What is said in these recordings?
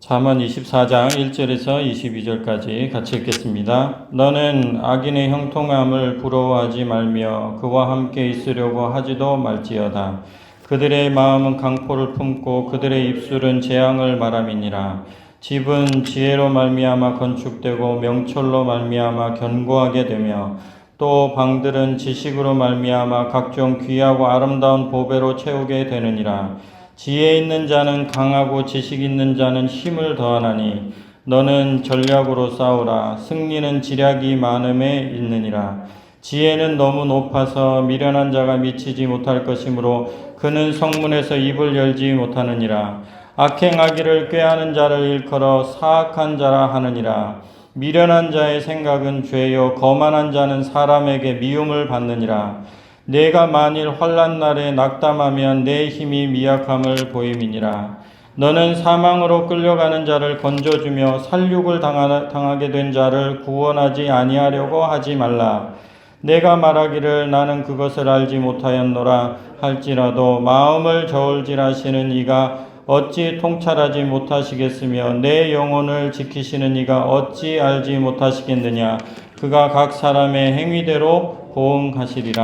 잠언 24장 1절에서 22절까지 같이 읽겠습니다. 너는 악인의 형통함을 부러워하지 말며 그와 함께 있으려고 하지도 말지어다. 그들의 마음은 강포를 품고 그들의 입술은 재앙을 말함이니라. 집은 지혜로 말미암아 건축되고 명철로 말미암아 견고하게 되며 또 방들은 지식으로 말미암아 각종 귀하고 아름다운 보배로 채우게 되느니라. 지혜 있는 자는 강하고 지식 있는 자는 힘을 더하나니 너는 전략으로 싸우라. 승리는 지략이 많음에 있느니라. 지혜는 너무 높아서 미련한 자가 미치지 못할 것이므로 그는 성문에서 입을 열지 못하느니라. 악행하기를 꾀하는 자를 일컬어 사악한 자라 하느니라. 미련한 자의 생각은 죄요 거만한 자는 사람에게 미움을 받느니라. 내가 만일 환난 날에 낙담하면 내 힘이 미약함을 보임이니라. 너는 사망으로 끌려가는 자를 건져주며 살육을 당하게 된 자를 구원하지 아니하려고 하지 말라. 내가 말하기를 나는 그것을 알지 못하였노라 할지라도 마음을 저울질하시는 이가 어찌 통찰하지 못하시겠으며 내 영혼을 지키시는 이가 어찌 알지 못하시겠느냐. 그가 각 사람의 행위대로 보응하시리라.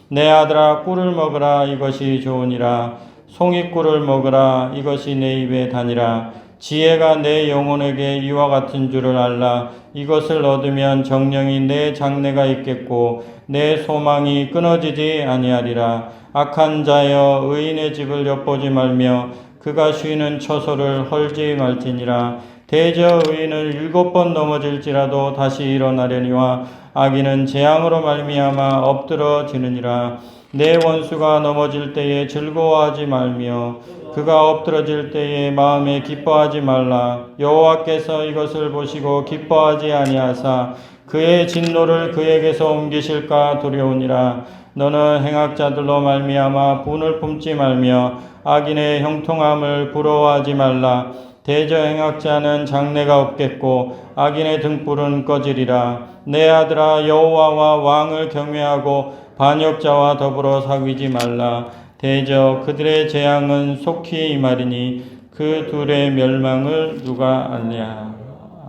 내 아들아 꿀을 먹으라. 이것이 좋으니라. 송이꿀을 먹으라. 이것이 내 입에 다니라. 지혜가 내 영혼에게 이와 같은 줄을 알라. 이것을 얻으면 정령이 내 장래가 있겠고 내 소망이 끊어지지 아니하리라. 악한 자여 의인의 집을 엿보지 말며 그가 쉬는 처소를 헐지 말지니라. 대저 의인은 7번 넘어질지라도 다시 일어나려니와 악인은 재앙으로 말미암아 엎드러지느니라. 내 원수가 넘어질 때에 즐거워하지 말며 그가 엎드러질 때에 마음에 기뻐하지 말라. 여호와께서 이것을 보시고 기뻐하지 아니하사 그의 진노를 그에게서 옮기실까 두려우니라. 너는 행악자들로 말미암아 분을 품지 말며 악인의 형통함을 부러워하지 말라. 대저 행악자는 장래가 없겠고 악인의 등불은 꺼지리라. 내 아들아 여호와와 왕을 경외하고 반역자와 더불어 사귀지 말라. 대저 그들의 재앙은 속히 임하리니 그 둘의 멸망을 누가 알랴.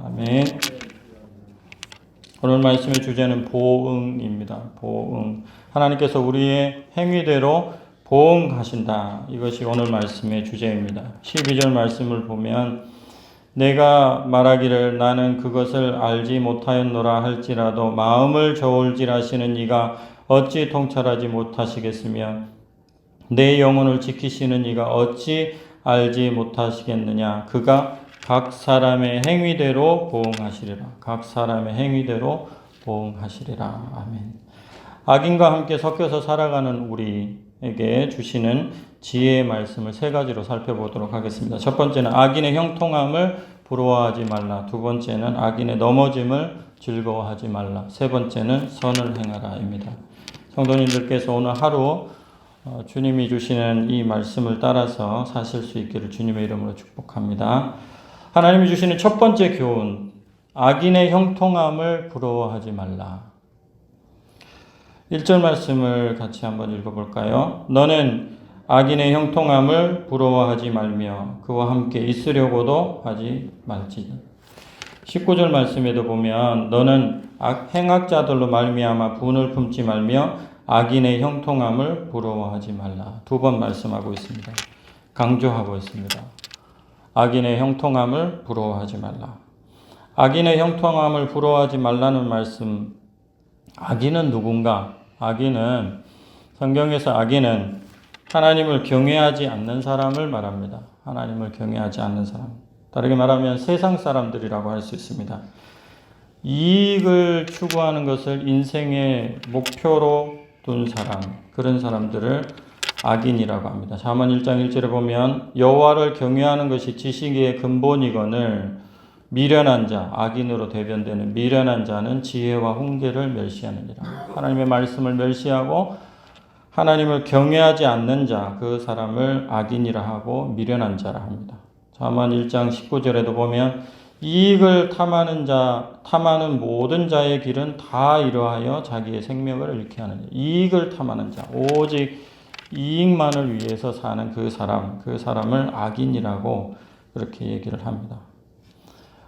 아멘. 오늘 말씀의 주제는 보응입니다. 보응. 하나님께서 우리의 행위대로 보응하신다. 이것이 오늘 말씀의 주제입니다. 12절 말씀을 보면 내가 말하기를 나는 그것을 알지 못하였노라 할지라도 마음을 저울질하시는 이가 어찌 통찰하지 못하시겠으며 내 영혼을 지키시는 이가 어찌 알지 못하시겠느냐. 그가 각 사람의 행위대로 보응하시리라. 각 사람의 행위대로 보응하시리라. 아멘. 악인과 함께 섞여서 살아가는 우리에게 주시는 지혜의 말씀을 세 가지로 살펴보도록 하겠습니다. 첫 번째는 악인의 형통함을 부러워하지 말라. 두 번째는 악인의 넘어짐을 즐거워하지 말라. 세 번째는 선을 행하라입니다. 성도님들께서 오늘 하루 주님이 주시는 이 말씀을 따라서 사실 수 있기를 주님의 이름으로 축복합니다. 하나님이 주시는 첫 번째 교훈, 악인의 형통함을 부러워하지 말라. 1절 말씀을 같이 한번 읽어볼까요? 너는 악인의 형통함을 부러워하지 말며 그와 함께 있으려고도 하지 말지. 19절 말씀에도 보면 너는 행악자들로 말미암아 분을 품지 말며 악인의 형통함을 부러워하지 말라. 두 번 말씀하고 있습니다. 강조하고 있습니다. 악인의 형통함을 부러워하지 말라. 악인의 형통함을 부러워하지 말라는 말씀. 악인은 누군가? 악인은 성경에서 악인은 하나님을 경외하지 않는 사람을 말합니다. 하나님을 경외하지 않는 사람. 다르게 말하면 세상 사람들이라고 할 수 있습니다. 이익을 추구하는 것을 인생의 목표로 둔 사람, 그런 사람들을 악인이라고 합니다. 잠언 1장 1절에 보면 여호와를 경외하는 것이 지식의 근본이거늘 미련한 자, 악인으로 대변되는 미련한 자는 지혜와 훈계를 멸시하느니라. 하나님의 말씀을 멸시하고 하나님을 경외하지 않는 자, 그 사람을 악인이라 하고 미련한 자라 합니다. 잠언 1장 19절에도 보면 이익을 탐하는 모든 자의 길은 다 이러하여 자기의 생명을 잃게 하느니라. 이익을 탐하는 자, 오직 이익만을 위해서 사는 그 사람을 악인이라고 그렇게 얘기를 합니다.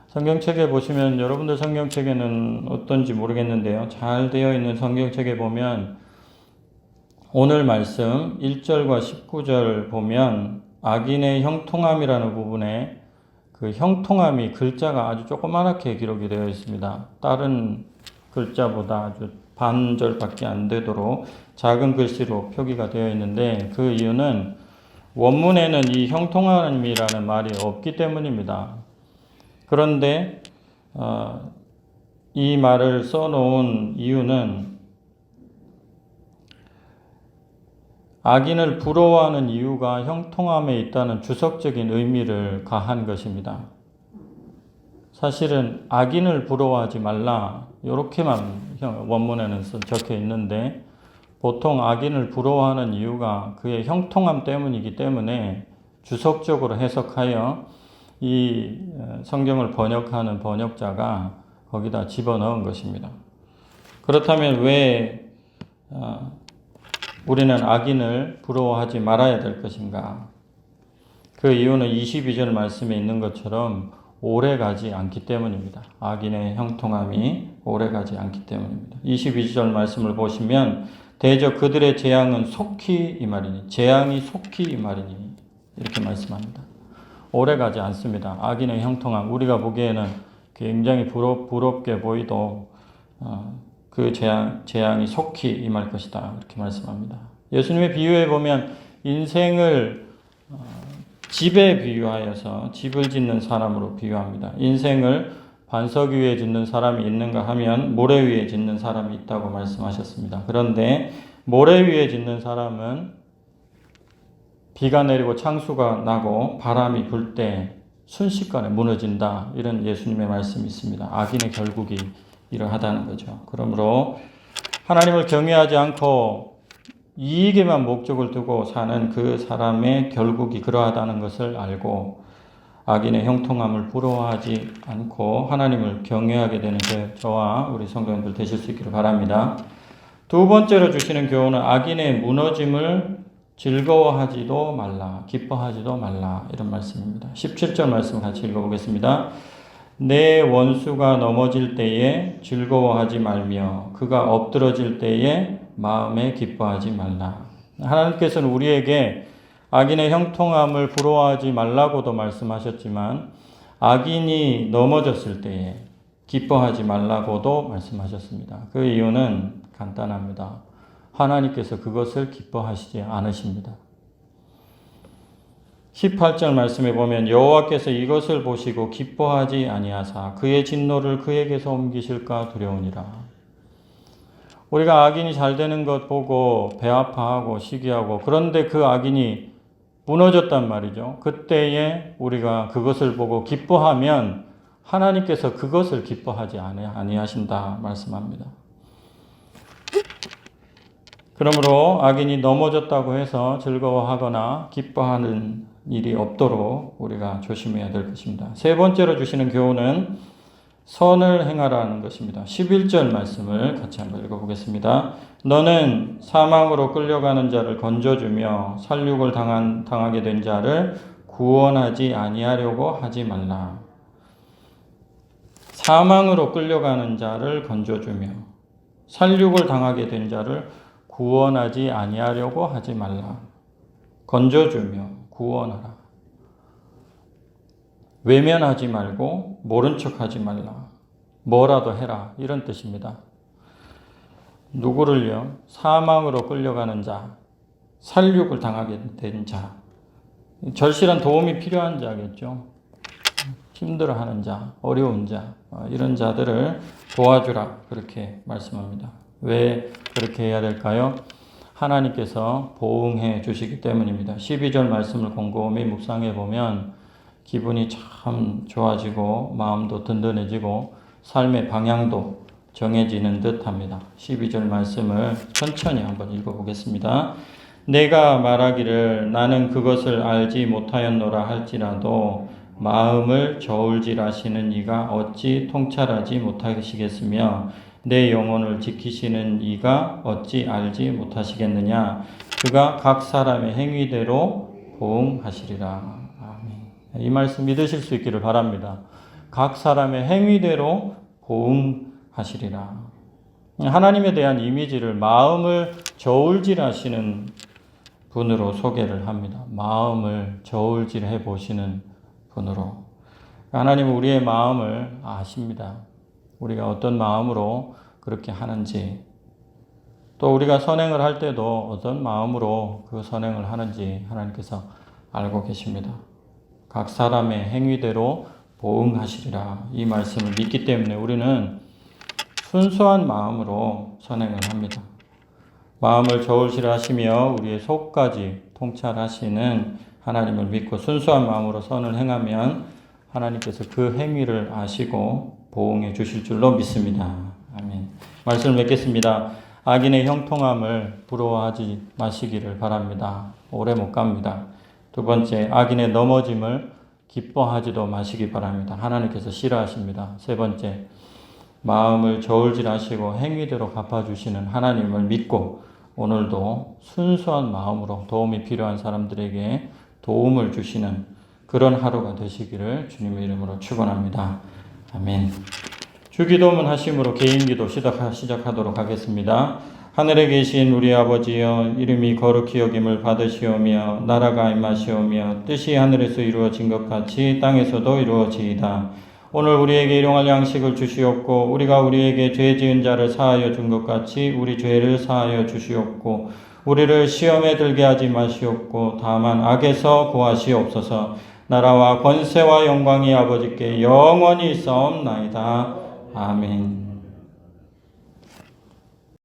성경책에 보시면 여러분들 성경책에는 어떤지 모르겠는데요. 잘 되어 있는 성경책에 보면 오늘 말씀 1절과 19절 보면 악인의 형통함이라는 부분에 그 형통함이 글자가 아주 조그맣게 기록이 되어 있습니다. 다른 글자보다 아주 반절밖에 안 되도록 작은 글씨로 표기가 되어 있는데 그 이유는 원문에는 이 형통함이라는 말이 없기 때문입니다. 그런데 이 말을 써놓은 이유는 악인을 부러워하는 이유가 형통함에 있다는 주석적인 의미를 가한 것입니다. 사실은 악인을 부러워하지 말라 이렇게만 원문에는 적혀 있는데 보통 악인을 부러워하는 이유가 그의 형통함 때문이기 때문에 주석적으로 해석하여 이 성경을 번역하는 번역자가 거기다 집어넣은 것입니다. 그렇다면 왜 우리는 악인을 부러워하지 말아야 될 것인가? 그 이유는 22절 말씀에 있는 것처럼 오래가지 않기 때문입니다. 악인의 형통함이 오래가지 않기 때문입니다. 22절 말씀을 보시면 대저 그들의 재앙은 속히 이 말이니 재앙이 속히 이 말이니 이렇게 말씀합니다. 오래가지 않습니다. 악인의 형통함 우리가 보기에는 굉장히 부럽게 보이도 그 재앙이 속히 임할 것이다 이렇게 말씀합니다. 예수님의 비유에 보면 인생을 집에 비유하여서 집을 짓는 사람으로 비유합니다. 인생을 반석 위에 짓는 사람이 있는가 하면 모래 위에 짓는 사람이 있다고 말씀하셨습니다. 그런데 모래 위에 짓는 사람은 비가 내리고 창수가 나고 바람이 불 때 순식간에 무너진다. 이런 예수님의 말씀이 있습니다. 악인의 결국이 이러하다는 거죠. 그러므로 하나님을 경외하지 않고 이익에만 목적을 두고 사는 그 사람의 결국이 그러하다는 것을 알고 악인의 형통함을 부러워하지 않고 하나님을 경외하게 되는 저와 우리 성도님들 되실 수 있기를 바랍니다. 두 번째로 주시는 교훈은 악인의 무너짐을 즐거워하지도 말라, 기뻐하지도 말라 이런 말씀입니다. 17절 말씀 같이 읽어보겠습니다. 내 원수가 넘어질 때에 즐거워하지 말며 그가 엎드러질 때에 마음에 기뻐하지 말라. 하나님께서는 우리에게 악인의 형통함을 부러워하지 말라고도 말씀하셨지만 악인이 넘어졌을 때에 기뻐하지 말라고도 말씀하셨습니다. 그 이유는 간단합니다. 하나님께서 그것을 기뻐하시지 않으십니다. 18절 말씀에 보면 여호와께서 이것을 보시고 기뻐하지 아니하사 그의 진노를 그에게서 옮기실까 두려우니라. 우리가 악인이 잘 되는 것 보고 배 아파하고 시기하고 그런데 그 악인이 무너졌단 말이죠. 그때에 우리가 그것을 보고 기뻐하면 하나님께서 그것을 기뻐하지 아니하신다 말씀합니다. 그러므로 악인이 넘어졌다고 해서 즐거워하거나 기뻐하는 일이 없도록 우리가 조심해야 될 것입니다. 세 번째로 주시는 교훈은 선을 행하라는 것입니다. 11절 말씀을 같이 한번 읽어보겠습니다. 너는 사망으로 끌려가는 자를 건져주며 살육을 당하게 된 자를 구원하지 아니하려고 하지 말라. 사망으로 끌려가는 자를 건져주며 살육을 당하게 된 자를 구원하지 아니하려고 하지 말라. 건져주며 구원하라. 외면하지 말고 모른 척하지 말라. 뭐라도 해라. 이런 뜻입니다. 누구를요? 사망으로 끌려가는 자, 살육을 당하게 된 자, 절실한 도움이 필요한 자겠죠. 힘들어하는 자, 어려운 자, 이런 자들을 도와주라. 그렇게 말씀합니다. 왜 그렇게 해야 될까요? 하나님께서 보응해 주시기 때문입니다. 12절 말씀을 곰곰이 묵상해 보면 기분이 참 좋아지고 마음도 든든해지고 삶의 방향도 정해지는 듯합니다. 12절 말씀을 천천히 한번 읽어보겠습니다. 내가 말하기를 나는 그것을 알지 못하였노라 할지라도 마음을 저울질하시는 이가 어찌 통찰하지 못하시겠으며 내 영혼을 지키시는 이가 어찌 알지 못하시겠느냐. 그가 각 사람의 행위대로 보응하시리라. 아멘. 이 말씀 믿으실 수 있기를 바랍니다. 각 사람의 행위대로 보응하시리라. 하나님에 대한 이미지를 마음을 저울질하시는 분으로 소개를 합니다. 마음을 저울질해 보시는 분으로. 하나님은 우리의 마음을 아십니다. 우리가 어떤 마음으로 그렇게 하는지, 또 우리가 선행을 할 때도 어떤 마음으로 그 선행을 하는지 하나님께서 알고 계십니다. 각 사람의 행위대로 보응하시리라. 이 말씀을 믿기 때문에 우리는 순수한 마음으로 선행을 합니다. 마음을 저울질하시며 우리의 속까지 통찰하시는 하나님을 믿고 순수한 마음으로 선을 행하면 하나님께서 그 행위를 아시고 보응해 주실 줄로 믿습니다. 아멘. 말씀을 맺겠습니다. 악인의 형통함을 부러워하지 마시기를 바랍니다. 오래 못 갑니다. 두 번째, 악인의 넘어짐을 기뻐하지도 마시기 바랍니다. 하나님께서 싫어하십니다. 세 번째, 마음을 저울질하시고 행위대로 갚아주시는 하나님을 믿고 오늘도 순수한 마음으로 도움이 필요한 사람들에게 도움을 주시는 그런 하루가 되시기를 주님의 이름으로 축원합니다. 아멘. 주기도문 하심으로 개인기도 시작하도록 하겠습니다. 하늘에 계신 우리 아버지여, 이름이 거룩히 여김을 받으시오며 나라가 임하시오며 뜻이 하늘에서 이루어진 것 같이 땅에서도 이루어지이다. 오늘 우리에게 일용할 양식을 주시옵고 우리가 우리에게 죄 지은 자를 사하여 준 것 같이 우리 죄를 사하여 주시옵고 우리를 시험에 들게 하지 마시옵고 다만 악에서 구하시옵소서. 나라와 권세와 영광이 아버지께 영원히 있사옵나이다. 아멘.